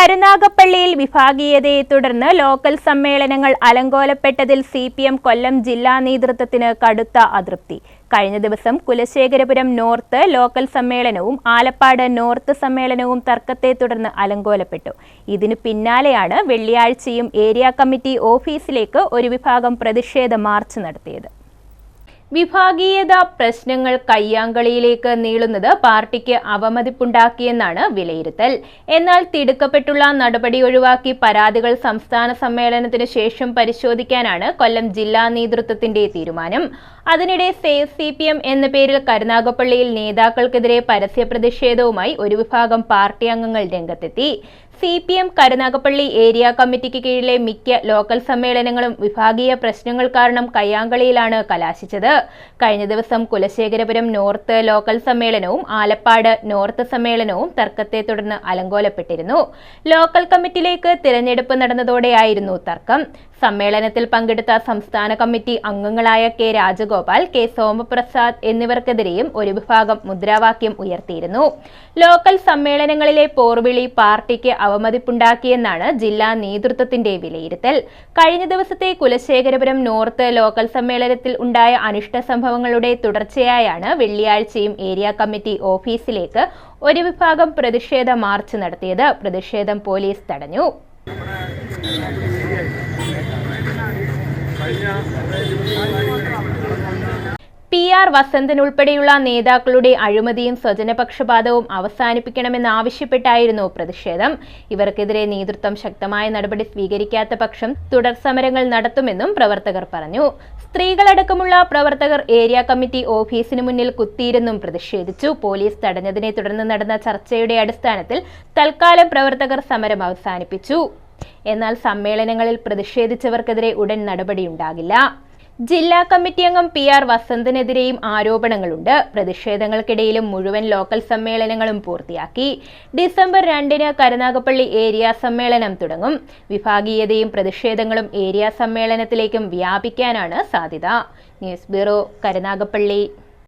കരുനാഗപ്പള്ളിയിൽ വിഭാഗീയതയെ തുടർന്ന് ലോക്കൽ സമ്മേളനങ്ങൾ അലങ്കോലപ്പെട്ടതിൽ CPM കൊല്ലം ജില്ലാ നേതൃത്വത്തിന് കടുത്ത അതൃപ്തി. കഴിഞ്ഞ ദിവസം കുലശേഖരപുരം നോർത്ത് ലോക്കൽ സമ്മേളനവും ആലപ്പാട് നോർത്ത് സമ്മേളനവും തർക്കത്തെ തുടർന്ന് അലങ്കോലപ്പെട്ടു. ഇതിനു പിന്നാലെയാണ് വെള്ളിയാഴ്ചയും ഏരിയ കമ്മിറ്റി ഓഫീസിലേക്ക് ഒരു വിഭാഗം പ്രതിഷേധ മാർച്ച് നടത്തിയത്. വിഭാഗീയത പ്രശ്നങ്ങൾ കയ്യാങ്കളിയിലേക്ക് നീളുന്നത് പാർട്ടിക്ക് അവമതിപ്പുണ്ടാക്കിയെന്നാണ് വിലയിരുത്തൽ. എന്നാൽ തിടുക്കപ്പെട്ടുള്ള നടപടി ഒഴിവാക്കി പരാതികൾ സംസ്ഥാന സമ്മേളനത്തിന് ശേഷം പരിശോധിക്കാനാണ് കൊല്ലം ജില്ലാ നേതൃത്വത്തിന്റെ തീരുമാനം. അതിനിടെ സേവ് CPM എന്ന പേരിൽ കരുനാഗപ്പള്ളിയിൽ നേതാക്കൾക്കെതിരെ പരസ്യ പ്രതിഷേധവുമായി ഒരു വിഭാഗം പാർട്ടി അംഗങ്ങൾ രംഗത്തെത്തി. CPM കരുനാഗപ്പള്ളി ഏരിയ കമ്മിറ്റിക്ക് കീഴിലെ മിക്ക ലോക്കൽ സമ്മേളനങ്ങളും വിഭാഗീയ പ്രശ്നങ്ങൾ കാരണം കയ്യാങ്കളിയിലാണ് കലാശിച്ചത്. കഴിഞ്ഞ ദിവസം കുലശേഖരപുരം നോർത്ത് ലോക്കൽ സമ്മേളനവും ആലപ്പാട് നോർത്ത് സമ്മേളനവും തർക്കത്തെ തുടർന്ന് അലങ്കോലപ്പെട്ടിരുന്നു. ലോക്കൽ കമ്മിറ്റിയിലേക്ക് തിരഞ്ഞെടുപ്പ് നടന്നതോടെയായിരുന്നു തർക്കം. സമ്മേളനത്തിൽ പങ്കെടുത്ത സംസ്ഥാന കമ്മിറ്റി അംഗങ്ങളായ K. രാജഗോപാൽ, K. സോമപ്രസാദ് എന്നിവർക്കെതിരെയും ഒരു വിഭാഗം മുദ്രാവാക്യം ഉയർത്തിയിരുന്നു. ലോക്കൽ സമ്മേളനങ്ങളിലെ പോർവിളി പാർട്ടിക്ക് അവമതിപ്പുണ്ടാക്കിയെന്നാണ് ജില്ലാ നേതൃത്വത്തിന്റെ വിലയിരുത്തൽ. കഴിഞ്ഞ ദിവസത്തെ കുലശേഖരപുരം നോർത്ത് ലോക്കൽ സമ്മേളനത്തിൽ ഉണ്ടായ അനിഷ്ട സംഭവങ്ങളുടെ തുടർച്ചയായാണ് വെള്ളിയാഴ്ചയും ഏരിയ കമ്മിറ്റി ഓഫീസിലേക്ക് ഒരു വിഭാഗം പ്രതിഷേധ മാർച്ച് നടത്തിയത്. പ്രതിഷേധം പോലീസ് തടഞ്ഞു. PR വസന്തൻ ഉൾപ്പെടെയുള്ള നേതാക്കളുടെ അഴിമതിയും സ്വജനപക്ഷപാതവും അവസാനിപ്പിക്കണമെന്നാവശ്യപ്പെട്ടായിരുന്നു പ്രതിഷേധം. ഇവർക്കെതിരെ നേതൃത്വം ശക്തമായ നടപടി സ്വീകരിക്കാത്ത പക്ഷം തുടർ സമരങ്ങൾ നടത്തുമെന്നും പ്രവർത്തകർ പറഞ്ഞു. സ്ത്രീകളടക്കമുള്ള പ്രവർത്തകർ ഏരിയ കമ്മിറ്റി ഓഫീസിന് മുന്നിൽ കുത്തിയിരുന്നും പ്രതിഷേധിച്ചു. പോലീസ് തടഞ്ഞതിനെ തുടർന്ന് നടന്ന ചർച്ചയുടെ അടിസ്ഥാനത്തിൽ തൽക്കാലം പ്രവർത്തകർ സമരം അവസാനിപ്പിച്ചു. എന്നാൽ സമ്മേളനങ്ങളിൽ പ്രതിഷേധിച്ചവർക്കെതിരെ ഉടൻ നടപടിയുണ്ടാകില്ല. ജില്ലാ കമ്മിറ്റി അംഗം PR വസന്തനെതിരെയും ആരോപണങ്ങളുണ്ട്. പ്രതിഷേധങ്ങൾക്കിടയിലും മുഴുവൻ ലോക്കൽ സമ്മേളനങ്ങളും പൂർത്തിയാക്കി. ഡിസംബർ 2-ന് കരുനാഗപ്പള്ളി ഏരിയ സമ്മേളനം തുടങ്ങും. വിഭാഗീയതയും പ്രതിഷേധങ്ങളും ഏരിയ സമ്മേളനത്തിലേക്കും വ്യാപിക്കാനാണ് സാധ്യത. News bureau, Karunagappally.